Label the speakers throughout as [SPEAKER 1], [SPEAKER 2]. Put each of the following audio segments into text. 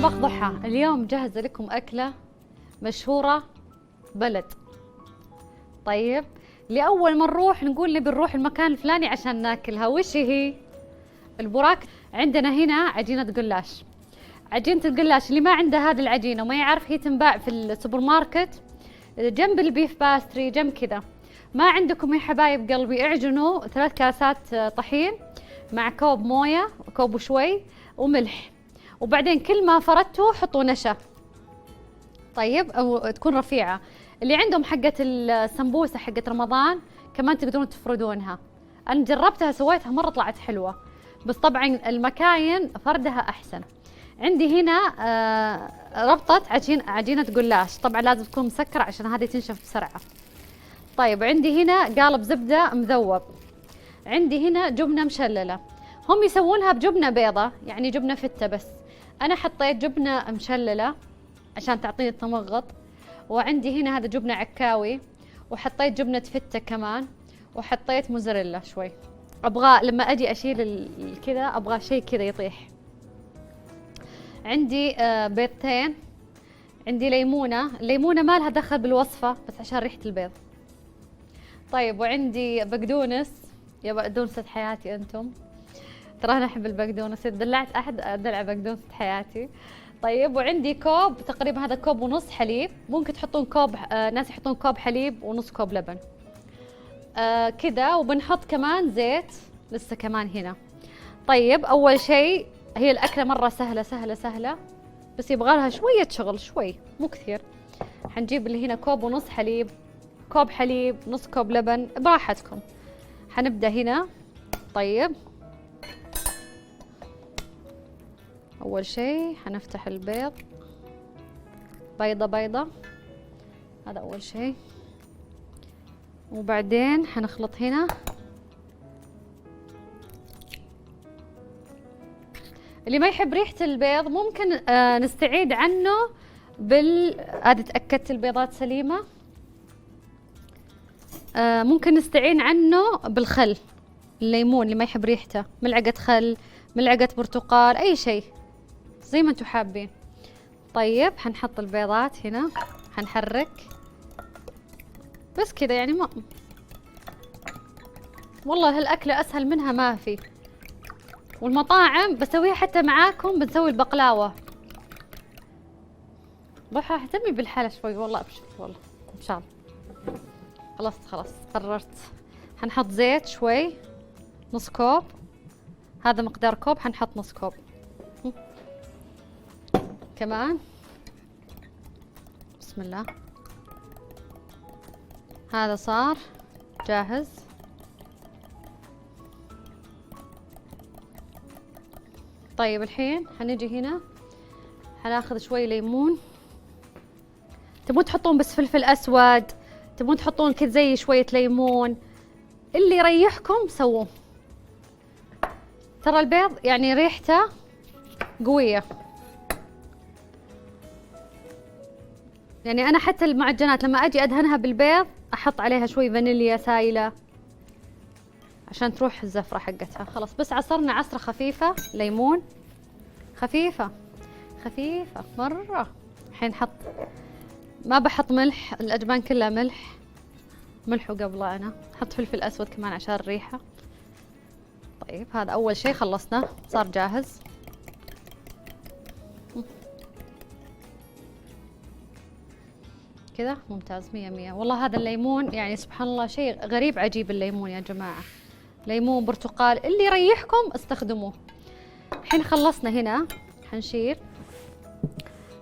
[SPEAKER 1] مطبخ ضحى. اليوم جهزة لكم أكلة مشهورة بلد. طيب لأول ما نروح نقول نبي نروح المكان الفلاني عشان ناكلها. وش هي؟ البراك. عندنا هنا عجينة قلاش. عجينة القلاش اللي ما عنده هذه العجينة وما يعرف، هي تنباع في السوبر ماركت جنب البيف باستري، جنب كذا. ما عندكم يا حبايب قلبي، اعجنوا 3 كاسات طحين مع كوب موية، كوب وشوي وملح، وبعدين كل ما فردتوا حطوا نشا. طيب، او تكون رفيعه. اللي عندهم حقه السمبوسه حقه رمضان كمان تقدرون تفردونها. انا جربتها سويتها مره طلعت حلوه، بس طبعا المكاين فردها احسن. عندي هنا ربطه عجينه قلاش، طبعا لازم تكون مسكره عشان هذه تنشف بسرعه. طيب عندي هنا قالب زبده مذوب. عندي هنا جبنه مشلله، هم يسوونها بجبنه بيضه يعني جبنه فته، بس انا حطيت جبنه مشلله عشان تعطيني التمغط. وعندي هنا هذا جبنه عكاوي، وحطيت جبنه فته كمان، وحطيت موزاريلا شوي. ابغى لما اجي اشيل كذا ابغى شيء كذا يطيح. عندي بيضتين. عندي ليمونه ما لها دخل بالوصفه بس عشان ريحه البيض. طيب وعندي بقدونس. يا بقدونسة حياتي انتم، ترى انا احب البقدونس، دلعت احد ادلع بقدونسة حياتي. طيب وعندي كوب تقريبا، هذا كوب ونص حليب. ممكن تحطون كوب، ناس يحطون كوب حليب ونص كوب لبن. كذا. وبنحط كمان زيت لسه كمان هنا. طيب اول شيء، هي الاكله مره سهله سهله سهله، بس يبغى لها شويه شغل، شوي مو كثير. حنجيب اللي هنا كوب ونص حليب، كوب حليب، نص كوب لبن، براحتكم. حنبدا هنا. طيب أول شيء حنفتح البيض، بيضة بيضة، هذا أول شيء. وبعدين حنخلط هنا. اللي ما يحب ريحة البيض ممكن نستعيد عنه هذه تأكدت البيضات سليمة. ممكن نستعين عنه بالخل، الليمون اللي ما يحب ريحته، ملعقة خل، ملعقة برتقال، أي شيء زي ما انتم حابين. طيب حنحط البيضات هنا، حنحرك بس كذا يعني. ما والله هالأكلة أسهل منها ما في. والمطاعم بسويها حتى معاكم، بنسوي البقلاوة. ضحى اهتمي بالحالة شوي والله، أبشر والله إن شاء الله. خلاص قررت. حنحط زيت شوي، نص كوب، هذا مقدار كوب حنحط نص كوب كمان. بسم الله. هذا صار جاهز. طيب الحين حنجي هنا حناخذ شوي ليمون. تبون تحطون بس فلفل اسود، تبون تحطون كذا زي شوية ليمون، اللي يريحكم سووه. ترى البيض يعني ريحته قوية، يعني أنا حتى المعجنات لما أجي أدهنها بالبيض أحط عليها شوي فانيليا سايلة عشان تروح الزفرة حقتها. خلاص بس عصرنا عصرة خفيفة ليمون، خفيفة خفيفة مرة. الحين نحط، ما بحط ملح، الأجبان كلها ملح، ملح وقبله أنا أحط فلفل أسود كمان عشان الريحة. طيب هذا أول شيء خلصنا، صار جاهز. كذا ممتاز، 100 100. والله هذا الليمون يعني سبحان الله شيء غريب عجيب. الليمون يا جماعة، ليمون برتقال اللي يريحكم استخدموه. الحين خلصنا هنا، حنشيل.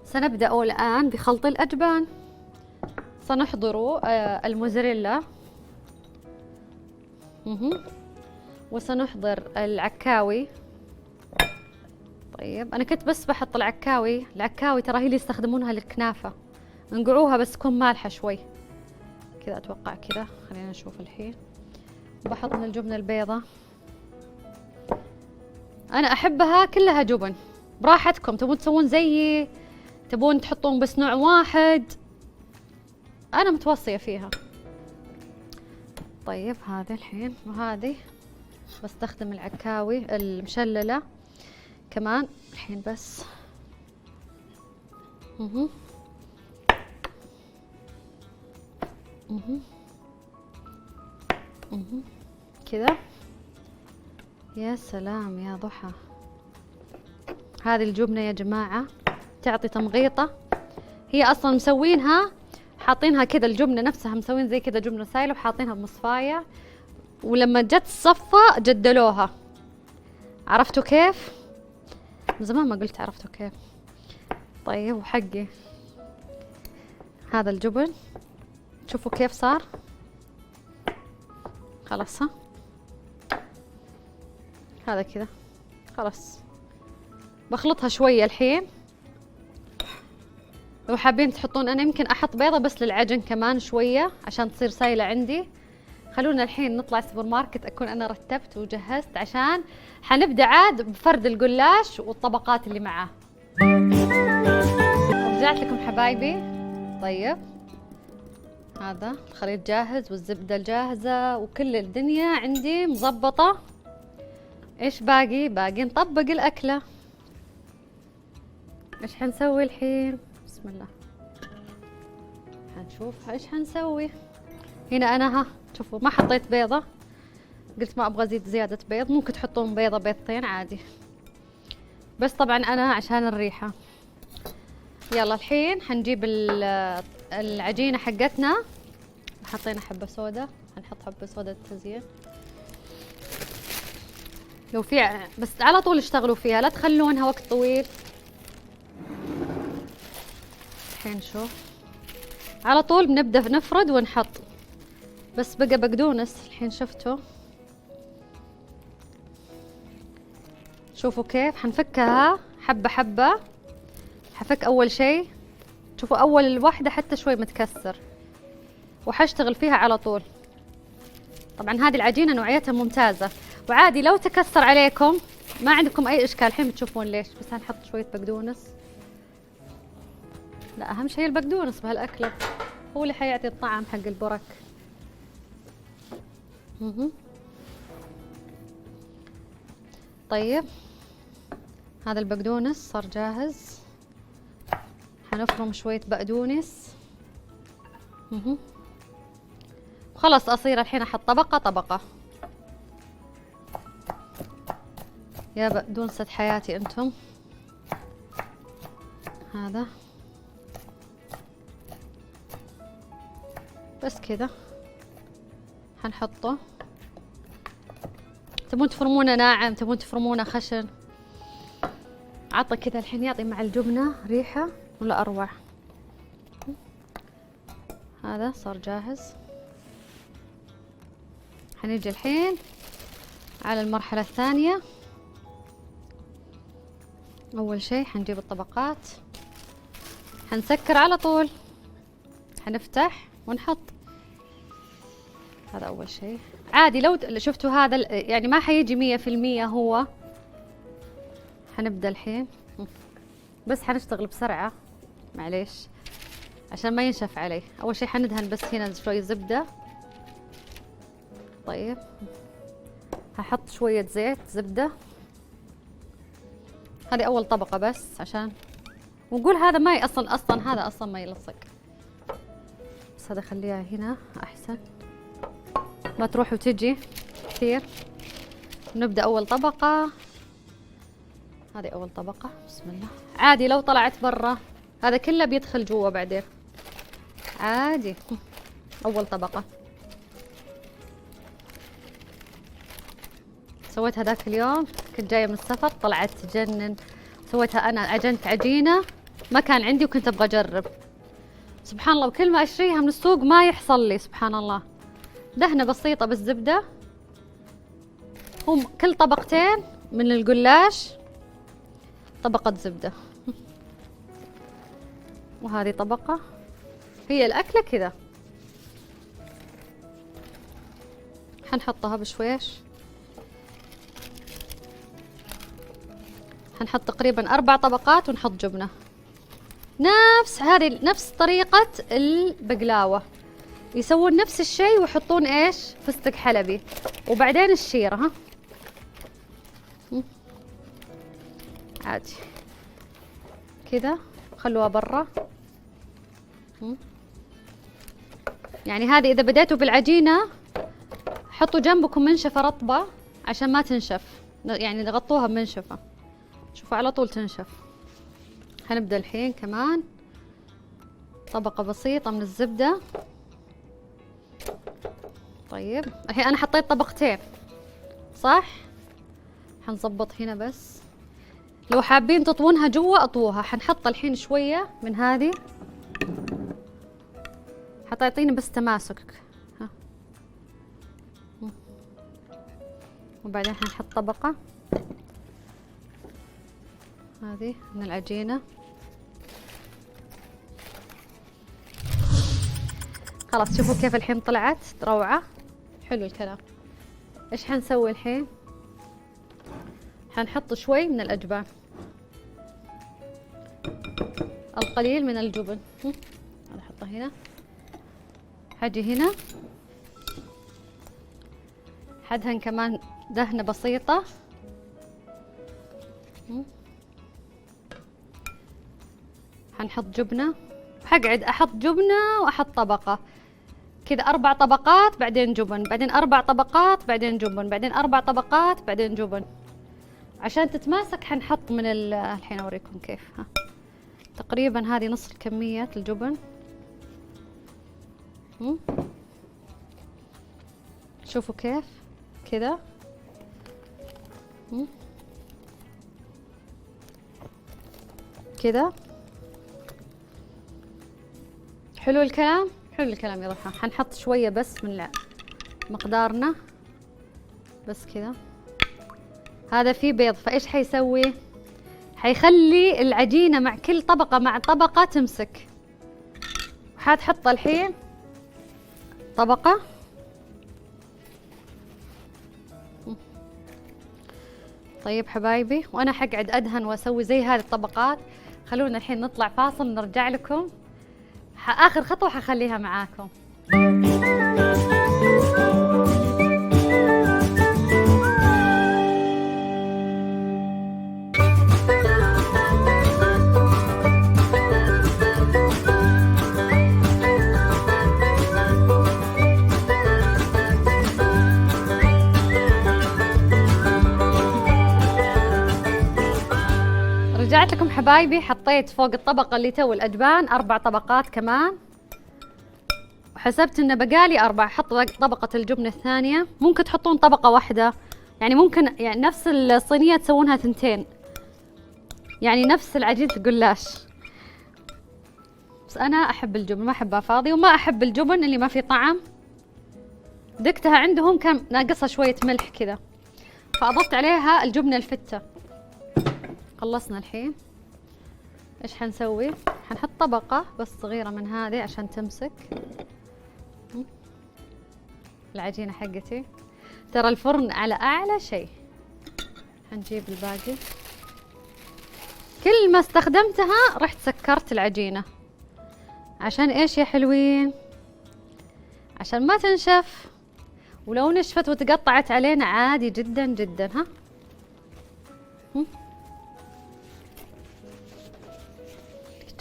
[SPEAKER 1] سنبدأ الآن بخلط الأجبان. سنحضر الموزاريلا، وسنحضر العكاوي. طيب أنا كنت بس بحط العكاوي ترى هي اللي يستخدمونها للكنافة، نقعوها بس تكون مالحة شوي كذا أتوقع كذا. خلينا نشوف الحين. بحط من الجبنة البيضة، أنا أحبها كلها جبن، براحتكم. تبون تسوون زيي، تبون تحطون بس نوع واحد، أنا متوصية فيها. طيب هذه الحين، وهذه بستخدم العكاوي المشللة كمان الحين بس. مهم. كذا. يا سلام يا ضحى، هذه الجبنة يا جماعة تعطي تمغيطة. هي أصلا مسوينها حاطينها كذا، الجبنة نفسها مسوين زي كذا جبنة سايلة وحاطينها بمصفاية، ولما جت الصفة جدلوها. عرفتوا كيف؟ من زمان ما قلت عرفتوا كيف. طيب وحقي هذا الجبن شوفوا كيف صار. خلاص ها، هذا كذا خلاص. بخلطها شوية الحين. لو حابين تحطون، انا يمكن احط بيضة بس للعجن كمان شوية عشان تصير سايلة عندي. خلونا الحين نطلع السوبر ماركت، اكون انا رتبت وجهزت عشان حنبدأ عاد بفرد الجلاش والطبقات اللي معاه. رجعت لكم حبايبي. طيب هذا الخليط جاهز والزبدة الجاهزة وكل الدنيا عندي مزبطة. ايش باقي؟ باقي نطبق الأكلة. ايش حنسوي الحين؟ بسم الله، حنشوف ايش حنسوي. هنا انا شوفوا ما حطيت بيضة، قلت ما ابغى ازيد زيادة بيض. ممكن تحطون بيضة بيضتين عادي، بس طبعا انا عشان الريحة. يلا الحين حنجيب العجينة حقتنا. حطينا حبة سودا، حنحط حبة سودا للتزيين. لو في بس على طول اشتغلوا فيها، لا تخلونها وقت طويل. الحين شوف على طول بنبدأ نفرد ونحط. بس بقى بقدونس الحين شفتوا. شوفوا كيف حنفكها حبة حبة. حفك أول شيء، شوفوا أول الواحدة حتى شوي متكسر، وحشتغل فيها على طول. طبعا هذه العجينة نوعيتها ممتازة، وعادي لو تكسر عليكم ما عندكم أي إشكال. الحين بتشوفون ليش. بس هنحط شوية بقدونس. لا أهم شيء البقدونس بهالأكلة، هو اللي حيعطي الطعم حق البرك. طيب هذا البقدونس صار جاهز. حنفرم شوية بقدونس. وخلاص أصير الحين أحط طبقة طبقة. يا بقدونسة حياتي أنتم. هذا بس كذا حنحطه. تبون تفرمونه ناعم، تبون تفرمونه خشن، عطى كذا الحين يعطي مع الجبنة ريحة ولا أروع. هذا صار جاهز. حنيجي الحين على المرحلة الثانية. أول شيء حنجيب الطبقات، حنسكر على طول، حنفتح ونحط. هذا أول شيء. عادي لو شفتوا هذا يعني ما حيجي 100% هو. حنبدأ الحين بس حنشتغل بسرعة معليش عشان ما ينشف عليه. أول شيء حندهن بس هنا شوي زبدة. طيب هحط شوية زيت زبدة. هذه أول طبقة بس عشان ونقول هذا ما أصلا هذا أصلا ما يلصق. بس هذا خليها هنا أحسن، ما تروح وتجي كثير. نبدأ أول طبقة. هذه أول طبقة بسم الله. عادي لو طلعت برا هذا كله بيدخل جوا بعدين عادي. أول طبقة سويتها ذاك اليوم، كنت جاية من السفر طلعت تجنن. سويتها أنا، عجنت عجينة ما كان عندي وكنت أبغى أجرب. سبحان الله، وكل ما أشتريها من السوق ما يحصل لي. سبحان الله. دهنة بسيطة بالزبدة، هم كل طبقتين من الجلاش طبقة زبدة. وهذه طبقة. هي الأكلة كذا. حنحطها بشويش. حنحط تقريبا 4 طبقات ونحط جبنة. نفس طريقة البقلاوة، يسوون نفس الشيء ويحطون ايش؟ فستق حلبي وبعدين الشيرة. ها عادي كذا. خلوها برا. يعني هذه اذا بديتوا بالعجينة حطوا جنبكم منشفة رطبة عشان ما تنشف، يعني غطوها بمنشفة، شوفوا على طول تنشف. هنبدأ الحين كمان طبقة بسيطة من الزبدة. طيب الحين أنا حطيت طبقتين صح؟ حنظبط هنا بس، لو حابين تطوونها جوا اطووها. حنحط الحين شوية من هذه حتى يعطيني بس تماسك. ها. وبعدين حنحط طبقة هذه من العجينة. خلاص شوفوا كيف الحين طلعت روعة، حلو الكلام. ايش حنسوي الحين؟ حنحط شوي من الأجبان، القليل من الجبن. أنا أحطه هنا. حجي هنا حدهن كمان دهنة بسيطة. حنحط جبنة، حقعد أحط جبنة وأحط طبقة كذا، 4 طبقات بعدين جبن، بعدين 4 طبقات بعدين جبن، بعدين 4 طبقات بعدين جبن عشان تتماسك. حنحط من الحين أوريكم كيف. ها. تقريبا هذه نص كمية الجبن. شوفوا كيف كذا. كذا حلو الكلام، حلو الكلام يا ضحى. حنحط شوية بس من مقدارنا بس كذا. هذا فيه بيض، فايش حيسوي؟ حيخلي العجينة مع كل طبقة مع طبقة تمسك. حتحط الحين طبقة طيب حبايبي، وانا حقعد ادهن واسوي زي هذه الطبقات. خلونا الحين نطلع فاصل نرجع لكم. اخر خطوة حخليها معاكم. رجعت لكم حبايبي. حطيت فوق الطبقة اللي تو الأجبان 4 طبقات كمان، وحسبت إنه بقالي 4. حط طبقة الجبن الثانية. ممكن تحطون طبقة واحدة، يعني ممكن يعني نفس الصينية تسوونها 2، يعني نفس العجينة الجلاش. بس أنا أحب الجبن، ما أحبها فاضي، وما أحب الجبن اللي ما فيه طعم. دقتها عندهم كان ناقصها شوية ملح كذا، فأضفت عليها الجبنة الفتة. خلصنا الحين. ايش حنسوي؟ حنحط طبقة بس صغيرة من هذه عشان تمسك العجينة حقتي. ترى الفرن على أعلى شيء. حنجيب الباقي. كل ما استخدمتها رحت سكرت العجينة. عشان ايش يا حلوين؟ عشان ما تنشف، ولو نشفت وتقطعت علينا عادي جدا جدا. ها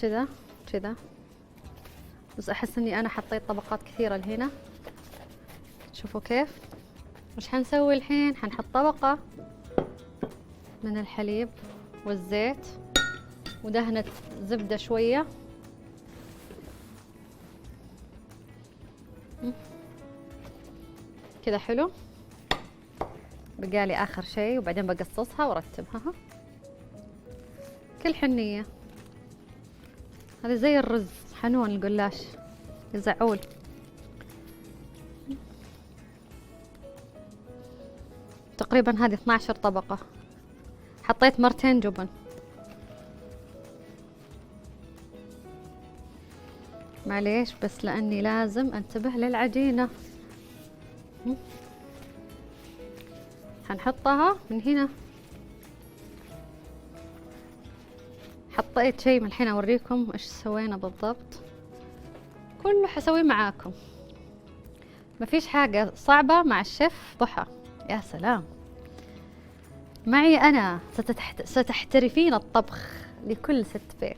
[SPEAKER 1] كذا كذا. بس احس اني انا حطيت طبقات كثيرة لهنا. شوفوا كيف. وش حنسوي الحين؟ حنحط طبقة من الحليب والزيت ودهنة زبدة شوية. كذا حلو. بقالي اخر شيء وبعدين بقصصها وارتبها. كل حنية. هذا زي الرز حنون القلاش يزعول. تقريبا هذه 12 طبقة. حطيت 2 جبن. معليش بس لأني لازم انتبه للعجينة. حنحطها من هنا. حطيت شيء من الحين اوريكم ايش سوينا بالضبط. كله حسويه معاكم، ما فيش حاجة صعبة مع الشيف ضحى. يا سلام. معي انا ستحترفين الطبخ لكل ست بيت.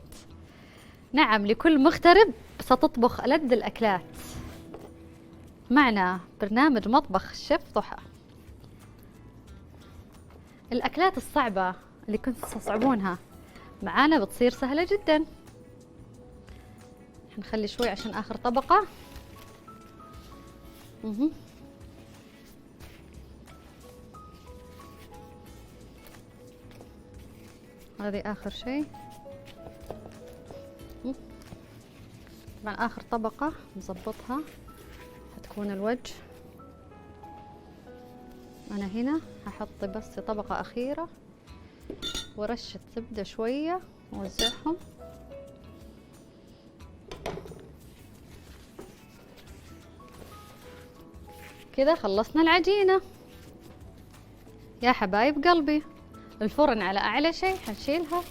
[SPEAKER 1] نعم، لكل مغترب ستطبخ ألذ الأكلات. معنا برنامج مطبخ الشيف ضحى. الأكلات الصعبة اللي كنتوا تستصعبونها معانا بتصير سهلة جدا. حنخلي شوي عشان آخر طبقة. هذه آخر شيء. طبعا آخر طبقة نظبطها حتكون الوجه. أنا هنا هحط بس طبقة أخيرة ورشة زبدة شوية ووزعهم. كذا خلصنا العجينة يا حبايب قلبي. الفرن على أعلى شيء، حنشيلها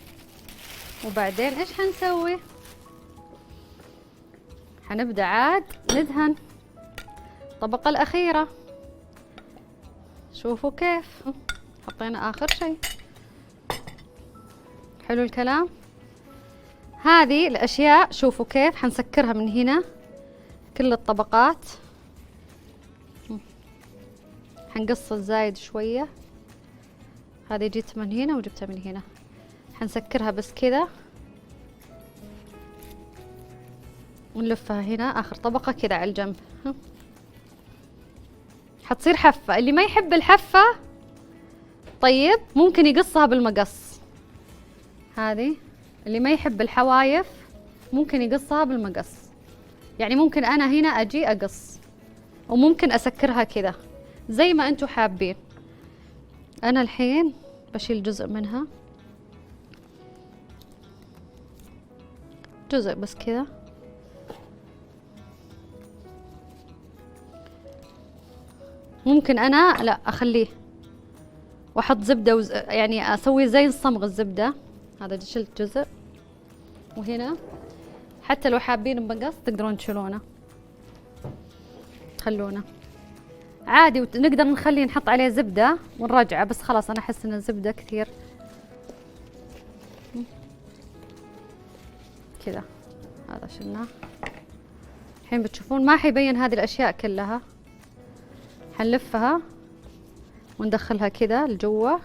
[SPEAKER 1] وبعدين إيش حنسوي؟ حنبدأ عاد ندهن الطبقة الأخيرة. شوفوا كيف حطينا آخر شيء. حلو الكلام. هذه الأشياء شوفوا كيف حنسكرها من هنا كل الطبقات. حنقص الزايد شوية. هذه جيت من هنا وجبتها من هنا. حنسكرها بس كذا ونلفها هنا آخر طبقة كذا على الجنب. حتصير حفة. اللي ما يحب الحفة طيب ممكن يقصها بالمقص. هذه اللي ما يحب الحوايف ممكن يقصها بالمقص. يعني ممكن أنا هنا أجي أقص وممكن أسكرها كذا زي ما أنتوا حابين. أنا الحين بشيل جزء منها، جزء بس كذا. ممكن أنا لا أخليه وأحط زبدة يعني أسوي زي الصمغ الزبدة. هذا شلت جزء وهنا حتى لو حابين بمقص تقدرون تشيلونه تخلونه عادي. ونقدر نخليه نحط عليه زبدة ونرجعه، بس خلاص أنا أحس إن الزبدة كثير كذا. هذا شلناه. الحين بتشوفون ما حيبين هذه الأشياء كلها. حنلفها وندخلها كذا لجوا.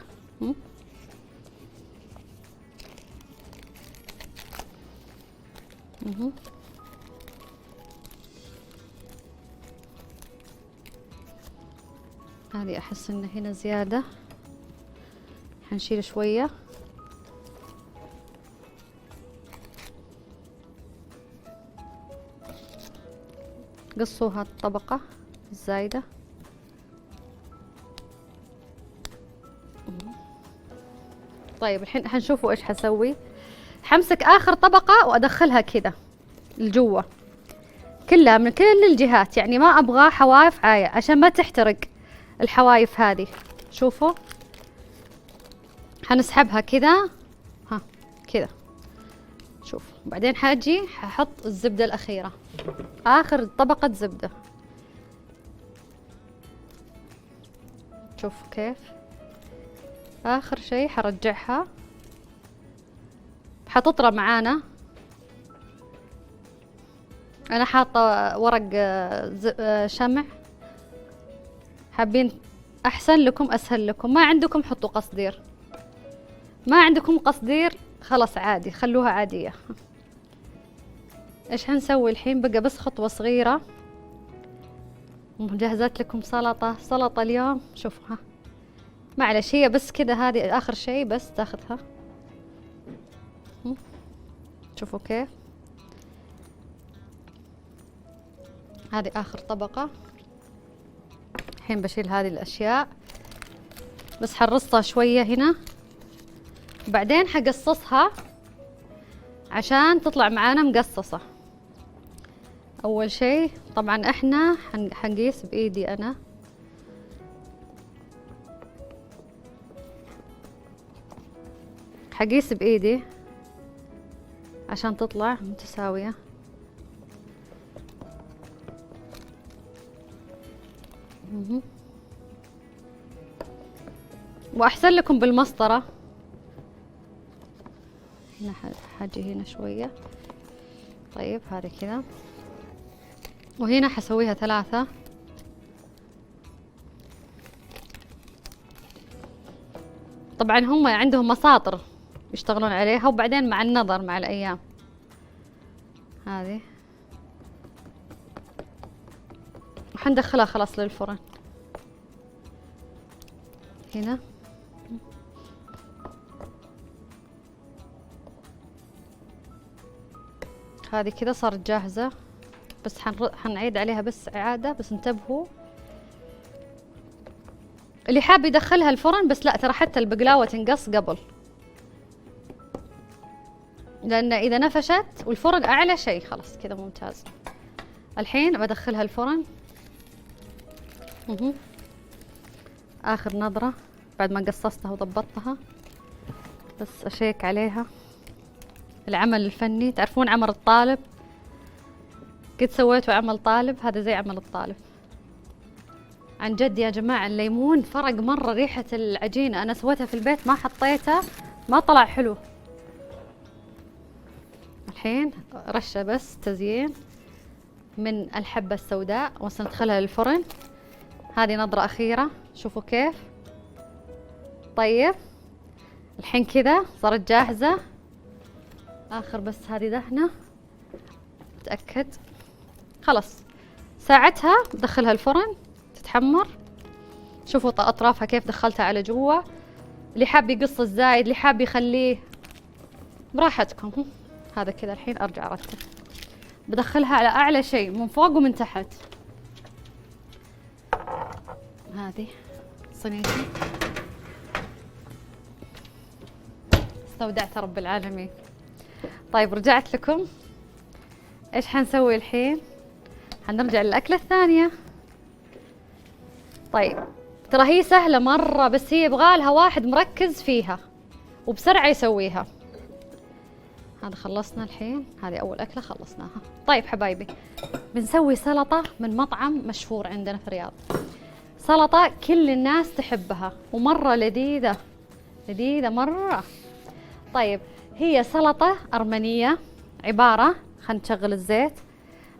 [SPEAKER 1] هذه أحس إن هنا زيادة، حنشيل شوية. قصوا هالطبقة الزايدة. طيب الحين حنشوفوا إيش حسوي. حمسك آخر طبقة وأدخلها كذا لجوا كلها من كل الجهات. يعني ما أبغى حوايف عاية عشان ما تحترق الحوايف هذه. شوفوا حنسحبها كذا. ها كذا. شوف بعدين حاجي ححط الزبدة الأخيرة، آخر طبقة زبدة. شوفوا كيف آخر شيء حرجعها. حتطرى معانا. أنا حاطة ورق شمع. حابين أحسن لكم أسهل لكم. ما عندكم حطوا قصدير، ما عندكم قصدير خلاص عادي خلوها عادية. إيش هنسوي الحين؟ بقى بس خطوة صغيرة. مجهزات لكم سلطة اليوم. شوفوا ها معلش هي بس كذا. هذه آخر شيء بس تاخذها. شوفوا كيف. هذه آخر طبقة. الحين بشيل هذه الأشياء بس حرصها شوية هنا. بعدين حقصصها عشان تطلع معانا مقصصة. أول شيء طبعا إحنا حنقيس بإيدي. أنا حقيس بإيدي عشان تطلع متساوية. وأحسن لكم بالمسطرة. هنا حاجي هنا شوية طيب هذه كذا، وهنا حسويها 3. طبعا هم عندهم مساطر يشتغلون عليها، وبعدين مع النظر مع الأيام. هذه وحندخلها خلاص للفرن. هنا هذه كذا صارت جاهزة، بس حنعيد عليها بس إعادة. بس انتبهوا اللي حاب يدخلها الفرن، بس لا ترى حتى البقلاوة تنقص قبل، لأن إذا نفشت والفرن أعلى شيء خلاص كذا ممتاز. الحين بدخلها الفرن. آخر نظرة بعد ما قصصتها وضبطتها، بس أشيك عليها. العمل الفني، تعرفون عمل الطالب؟ قد سويتوا عمل طالب، هذا زي عمل الطالب عن جد يا جماعة. الليمون فرق مرة، ريحة العجينة أنا سويتها في البيت ما حطيتها ما طلع حلو. الحين رشة بس تزيين من الحبة السوداء وسندخلها للفرن. هذه نظرة أخيرة، شوفوا كيف. طيب الحين كذا صارت جاهزة. آخر بس هذه دهنة أتأكد خلاص. ساعتها بدخلها الفرن تتحمر. شوفوا أطرافها كيف دخلتها على جوا. اللي حاب يقص الزايد، اللي حاب يخليه براحتكم. هذا كذا. الحين أرجع أرتب، بدخلها على أعلى شيء من فوق ومن تحت. هذه صينيتي استودعت رب العالمين. طيب رجعت لكم. ايش حنسوي الحين؟ حنرجع للأكلة الثانية. طيب ترى هي سهلة مرة، بس هي يبغالها واحد مركز فيها وبسرعة يسويها. هذا خلصنا الحين، هذه أول أكلة خلصناها. طيب حبايبي بنسوي سلطة من مطعم مشهور عندنا في الرياض. سلطة كل الناس تحبها ومرة لذيذة، لذيذة مرة. طيب هي سلطة أرمنية، عبارة، خلينا نشغل الزيت،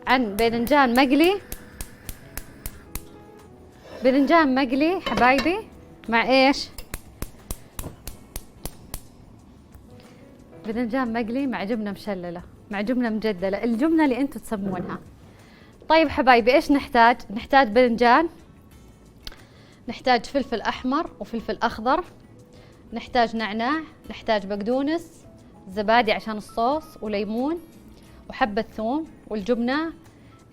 [SPEAKER 1] عن باذنجان مقلي. باذنجان مقلي حبايبي مع ايش؟ باذنجان مقلي مع جبنة مشللة، مع جبنة مجدلة، الجبنة اللي انتم تسمونها. طيب حبايبي ايش نحتاج؟ نحتاج باذنجان، نحتاج فلفل أحمر وفلفل أخضر، نحتاج نعناع، نحتاج بقدونس، زبادي عشان الصوص، وليمون، وحبة ثوم، والجبنة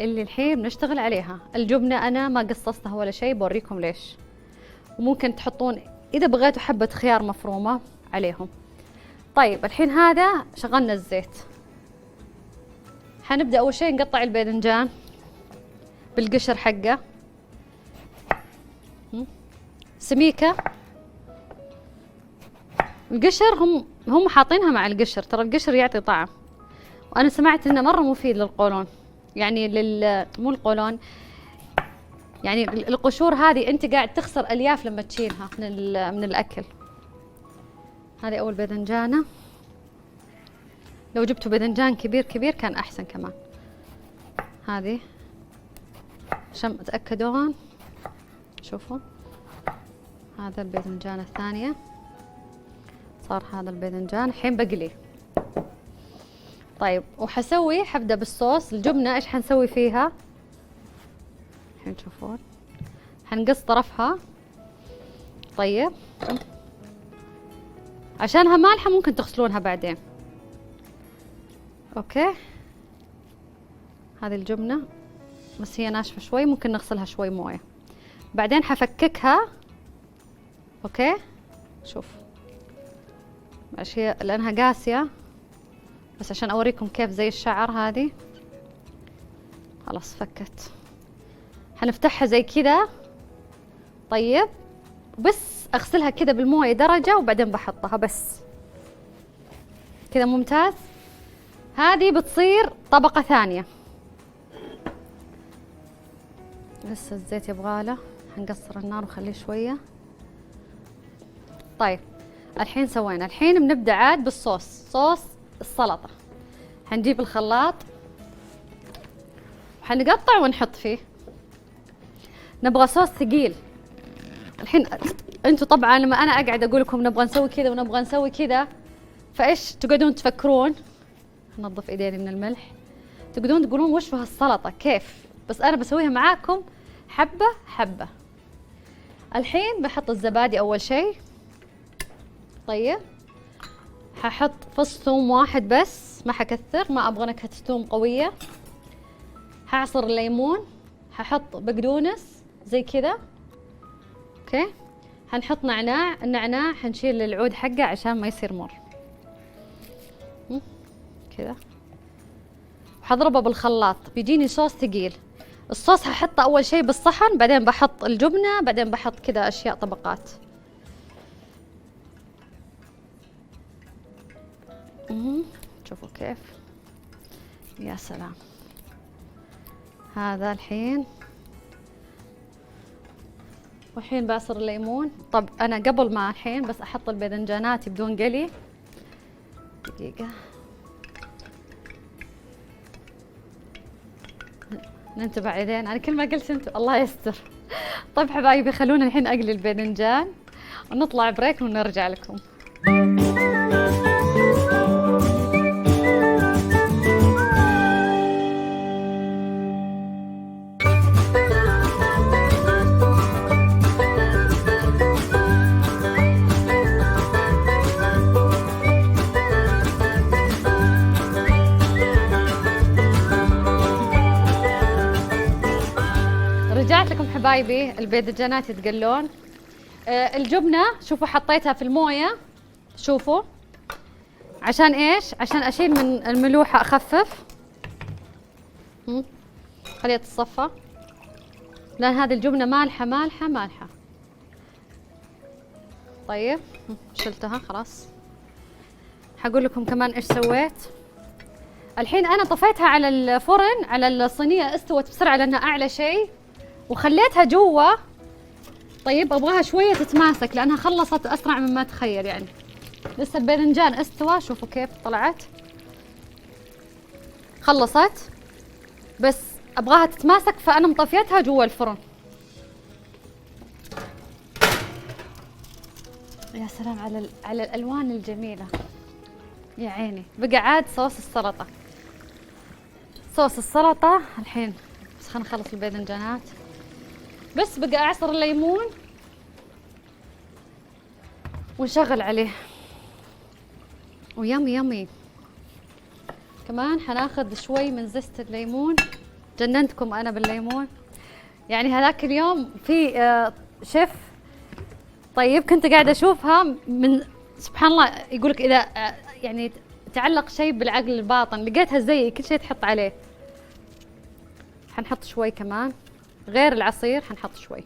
[SPEAKER 1] اللي الحين بنشتغل عليها. الجبنة أنا ما قصصتها ولا شيء، بوريكم ليش. وممكن تحطون إذا بغيتوا حبة خيار مفرومة عليهم. طيب الحين هذا شغلنا الزيت. حنبدأ أول شيء نقطع الباذنجان بالقشر حقه سميكة. القشر هم حاطينها مع القشر، ترى القشر يعطي طعم، وأنا سمعت إنه مرة مفيد للقولون، يعني مو القولون، يعني القشور هذه أنت قاعد تخسر ألياف لما تشيلها من الأكل. هذه أول باذنجانة، لو جبتوا باذنجان كبير كبير كان أحسن كمان. هذه عشان تتأكدون. شوفوا هذا الباذنجان الثانية، صار هذا الباذنجان الحين بقلي. طيب حبدأ بالصوص. الجبنة ايش حنسوي فيها؟ الحين تشوفون حنقص طرفها. طيب عشانها مالحة ممكن تغسلونها بعدين. اوكي هذه الجبنة بس هي ناشفة شوي، ممكن نغسلها شوي موية. بعدين حفككها. اوكي شوف هي لانها قاسية، بس عشان اوريكم كيف زي الشعر. هذه خلاص فكت. حنفتحها زي كذا. طيب بس اغسلها كذا بالمويه درجة وبعدين بحطها بس كذا. ممتاز. هذه بتصير طبقة ثانية. لسه الزيت يبغاله، حنقصر النار ونخليه شوية. طيب الحين سوينا، الحين بنبدأ عاد بالصوص، صوص السلطة. حنجيب الخلاط حنقطع ونحط فيه. نبغى صوص ثقيل. الحين انتم طبعا لما انا اقعد اقول لكم نبغى نسوي كذا ونبغى نسوي كذا، فايش تقعدون تفكرون؟ ننظف ايديني من الملح. تقعدون تقولون وش هالسلطه كيف؟ بس انا بسويها معاكم حبه حبه. الحين بحط الزبادي اول شيء. طيب ححط فص ثوم واحد بس، ما حكثر، ما ابغى نكهه ثوم قويه. حعصر الليمون، ححط بقدونس زي كذا. اوكي، حنحط نعناع. النعناع حنشيل العود حقه عشان ما يصير مر كذا. حضربه بالخلاط بيجيني صوص ثقيل. الصوص ححطه اول شيء بالصحن، بعدين بحط الجبنه، بعدين بحط كذا اشياء طبقات. شوفوا كيف، يا سلام. هذا الحين، والحين بعصر الليمون. طب انا قبل ما الحين بس احط الباذنجانات بدون قلي. دقيقة، ننتبه عيدين. انا كل ما قلت انتم الله يستر. طيب حبايبي، خلونا الحين اقلي الباذنجان ونطلع بريك ونرجع لكم. رجعت لكم حبايبي، الباذنجانات يتقلون. الجبنة شوفوا حطيتها في الموية، شوفوا عشان ايش؟ عشان اشيل من الملوحة، اخفف. خليها تتصفى، لان هذه الجبنة مالحة مالحة مالحة. طيب شلتها خلاص. حقول لكم كمان ايش سويت. الحين انا طفيتها على الفرن، على الصينية، استوت بسرعة لانها اعلى شيء، وخليتها جوا. طيب ابغاها شويه تتماسك لانها خلصت اسرع مما تخيل يعني. لسه الباذنجان استوى، شوفوا كيف طلعت، خلصت، بس ابغاها تتماسك فانا مطفيتها جوا الفرن. يا سلام على الالوان الجميله، يا عيني. بقى عاد صوص السلطه. صوص السلطه الحين، بس خلينا نخلص الباذنجانات. بس بقى اعصر الليمون ونشغل عليه، ويمي يمي. كمان حناخذ شوي من زيت الليمون. جننتكم انا بالليمون يعني. هذاك اليوم في شيف، طيب كنت قاعده اشوفها من سبحان الله، يقولك اذا يعني تعلق شيء بالعقل الباطن، لقيتها زي كل شيء تحط عليه. حنحط شوي كمان غير العصير، حنحط شوي.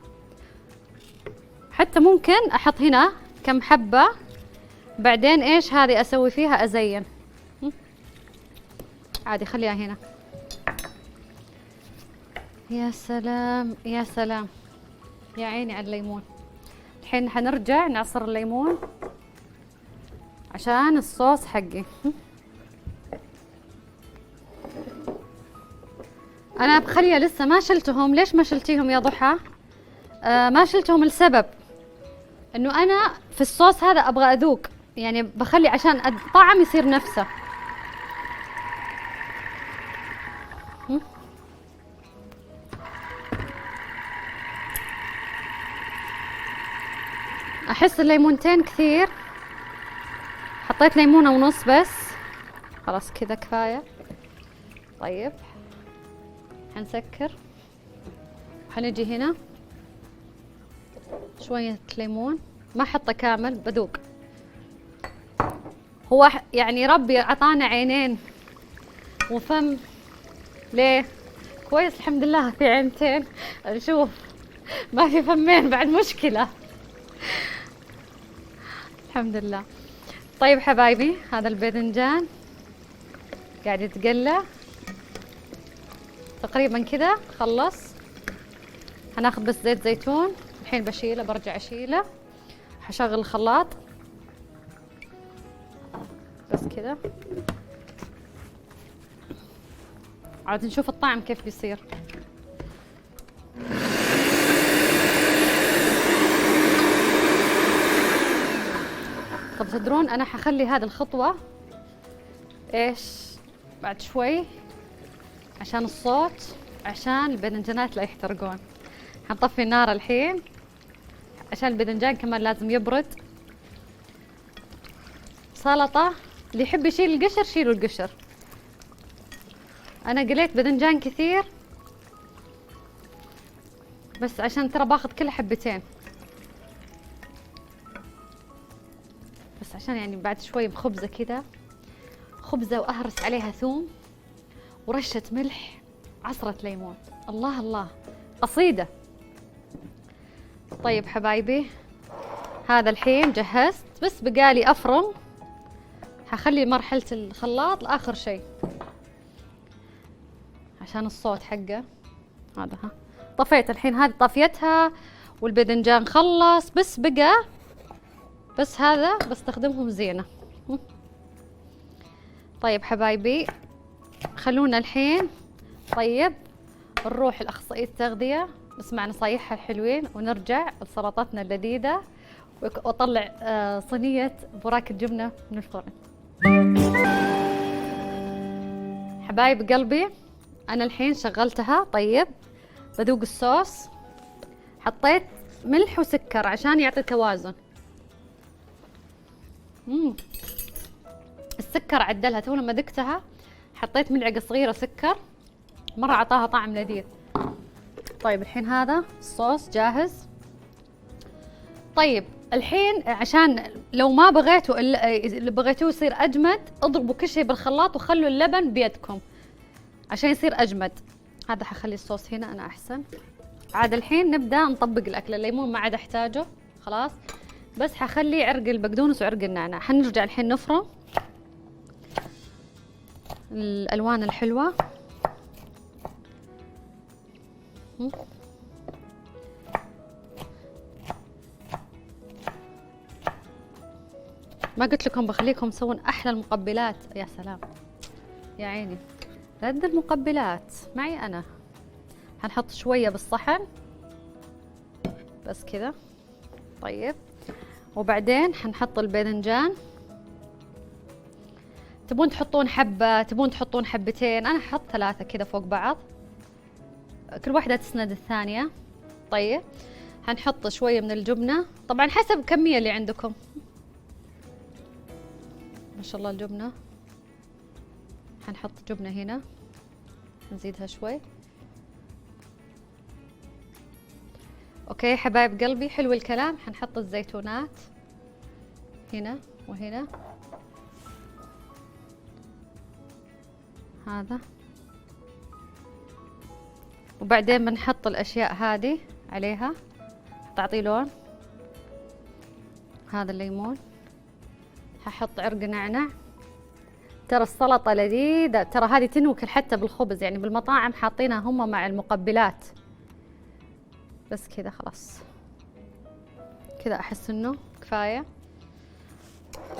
[SPEAKER 1] حتى ممكن احط هنا كم حبة، بعدين ايش هذه اسوي فيها، ازين عادي، خليها هنا. يا سلام يا سلام، يا عيني على الليمون. الحين حنرجع نعصر الليمون عشان الصوص حقي. انا بخليها لسه ما شلتهم. ليش ما شلتيهم يا ضحى؟ ما شلتهم لسبب انه انا في الصوص هذا ابغى اذوق، يعني بخلي عشان الطعم يصير نفسه. احس الليمونتين كثير، حطيت ليمونة ونص بس، خلاص كذا كفاية. طيب حنسكر، حنجي هنا شوية ليمون، ما احطه كامل بذوق. هو يعني ربي عطانا عينين وفم، ليه؟ كويس الحمد لله في عينتين، نشوف ما في فمين بعد مشكلة. الحمد لله. طيب حبايبي، هذا الباذنجان قاعد يتقلى تقريبا كذا، خلص. هناخذ بس زيت زيتون. الحين بشيله، برجع اشيله، حشغل الخلاط بس كذا. عاد نشوف الطعم كيف بيصير. طب تدرون انا حخلي هذه الخطوة ايش بعد شوي عشان الصوت، عشان الباذنجانات لا يحترقون. حنطفي النار الحين عشان الباذنجان كمان لازم يبرد. سلطة اللي يحب يشيل القشر شيلوا القشر. انا قليت باذنجان كثير بس عشان ترى باخذ كل حبتين، بس عشان يعني بعد شوي بخبزة كذا، خبزة واهرس عليها ثوم ورشة ملح، عصرة ليمون. الله الله قصيدة. طيب حبايبي هذا الحين جهزت، بس بقالي افرم. حخلي مرحلة الخلاط لاخر شيء عشان الصوت حقه. هذا ها طفيت الحين، هذه طفيتها والباذنجان خلص، بس بقى بس هذا بستخدمهم زينة. طيب حبايبي خلونا الحين طيب نروح لأخصائية التغذية نسمع نصايحها الحلوين ونرجع لسلطتنا اللذيذة، وأطلع صينية براك الجبنة من الفرن. حبايب قلبي أنا الحين شغلتها. طيب بذوق الصوص، حطيت ملح وسكر عشان يعطي توازن. السكر عدلها تو لما ذقتها، حطيت ملعقة صغيرة سكر، مرة عطاها طعم لذيذ. طيب الحين هذا الصوص جاهز. طيب الحين عشان لو ما بغيتوا اللي بغيتوه يصير أجمد، اضربوا كل شيء بالخلاط وخلوا اللبن بيدكم عشان يصير أجمد. هذا حخلي الصوص هنا أنا أحسن. عاد الحين نبدأ نطبق الأكل. الليمون ما عاد أحتاجه خلاص، بس حخلي عرق البقدونس وعرق النعناع. حنرجع الحين نفرم الألوان الحلوة. ما قلت لكم بخليكم تسوون أحلى المقبلات؟ يا سلام يا عيني، رد المقبلات معي أنا. هنحط شوية بالصحن بس كذا. طيب وبعدين حنحط الباذنجان. تبون تحطون حبة، تبون تحطون حبتين، أنا حط 3 كذا فوق بعض، كل واحدة تسند الثانية. طيب حنحط شوية من الجبنة، طبعا حسب الكمية اللي عندكم. ما شاء الله الجبنة. حنحط جبنة هنا، نزيدها شوي. اوكي حبايب قلبي حلو الكلام. حنحط الزيتونات هنا وهنا، هذا، وبعدين بنحط الاشياء هذه عليها تعطي لون. هذا الليمون، ححط عرق نعناع. ترى السلطة لذيذة، ترى هذه تنوكل حتى بالخبز، يعني بالمطاعم حاطينها هم مع المقبلات. بس كذا خلاص، كذا احس انه كفاية.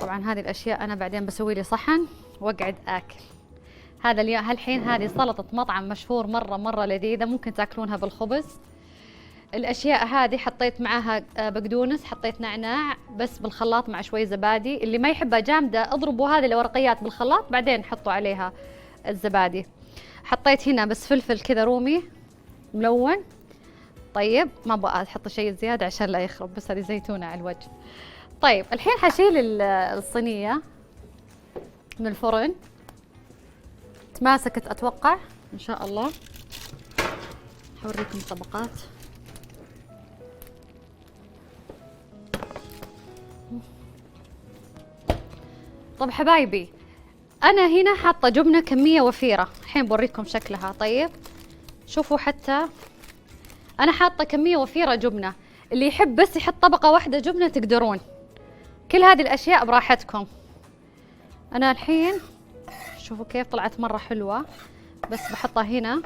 [SPEAKER 1] طبعا هذه الاشياء انا بعدين بسوي لي صحن واقعد اكل. هذا اليوم هالحين هذه سلطة مطعم مشهور مرة لذيذة، ممكن تاكلونها بالخبز. الاشياء هذه حطيت معاها بقدونس، حطيت نعناع بس بالخلاط مع شوي زبادي. اللي ما يحبها جامدة اضربوا هذه الورقيات بالخلاط بعدين حطوا عليها الزبادي. حطيت هنا بس فلفل كذا رومي ملون. طيب ما ابغى احط شيء زيادة عشان لا يخرب، بس هذه زيتونة على الوجه. طيب الحين حشيل الصينية من الفرن. تماسكت اتوقع ان شاء الله. حوريكم طبقات. طب حبايبي انا هنا حاطه جبنه كميه وفيره، الحين بوريكم شكلها. طيب شوفوا حتى انا حاطه كميه وفيره جبنه، اللي يحب بس يحط طبقه واحده جبنه تقدرون. كل هذه الاشياء براحتكم. انا الحين شوفوا كيف طلعت مره حلوه، بس بحطها هنا.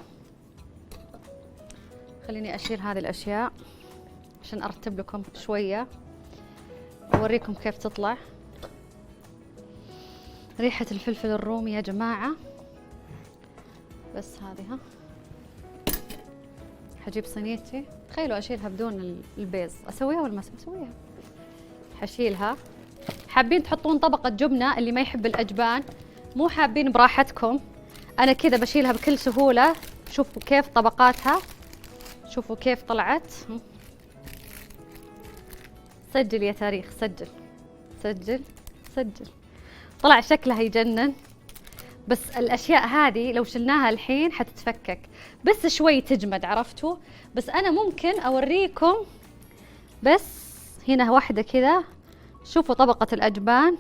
[SPEAKER 1] خليني اشيل هذه الاشياء عشان ارتب لكم شويه واوريكم كيف تطلع. ريحه الفلفل الرومي يا جماعه بس هذه ها حجيب صينيتي. تخيلوا اشيلها بدون البيض، اسويها ولا ما اسويها؟ حشيلها. حابين تحطون طبقة جبنة اللي ما يحب الأجبان، مو حابين براحتكم. أنا كذا بشيلها بكل سهولة. شوفوا كيف طبقاتها، شوفوا كيف طلعت. سجل يا تاريخ، سجل سجل سجل. طلع شكلها يجنن. بس الأشياء هذه لو شلناها الحين حتتفكك، بس شوي تجمد، عرفتوا؟ بس أنا ممكن أوريكم. بس هنا واحدة كذا، شوفوا طبقة الأجبان.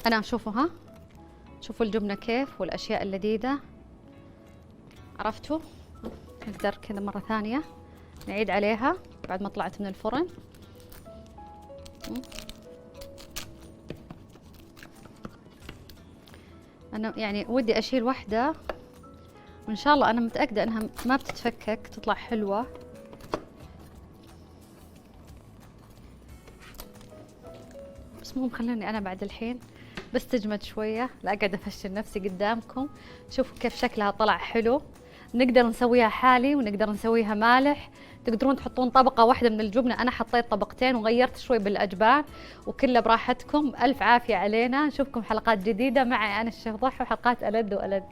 [SPEAKER 1] أنا شوفوا ها، شوفوا الجبنة كيف والأشياء اللذيذة، عرفتوا؟ نقدر كذا مرة ثانية نعيد عليها بعد ما طلعت من الفرن. أنا يعني ودي أشيل واحدة، وإن شاء الله أنا متأكدة أنها ما بتتفكك، تطلع حلوة. بس مو مخلوني أنا بعد الحين، بس تجمد شوية، لا أقعد أفشل نفسي قدامكم. شوفوا كيف شكلها طلع حلو. نقدر نسويها حالي ونقدر نسويها مالح. تقدرون تحطون طبقة واحدة من الجبنة، أنا حطيت طبقتين وغيرت شوي بالأجبان، وكلها براحتكم. ألف عافية علينا، نشوفكم حلقات جديدة معي أنا الشيخ ضحى، وحلقات ألذ وألذ.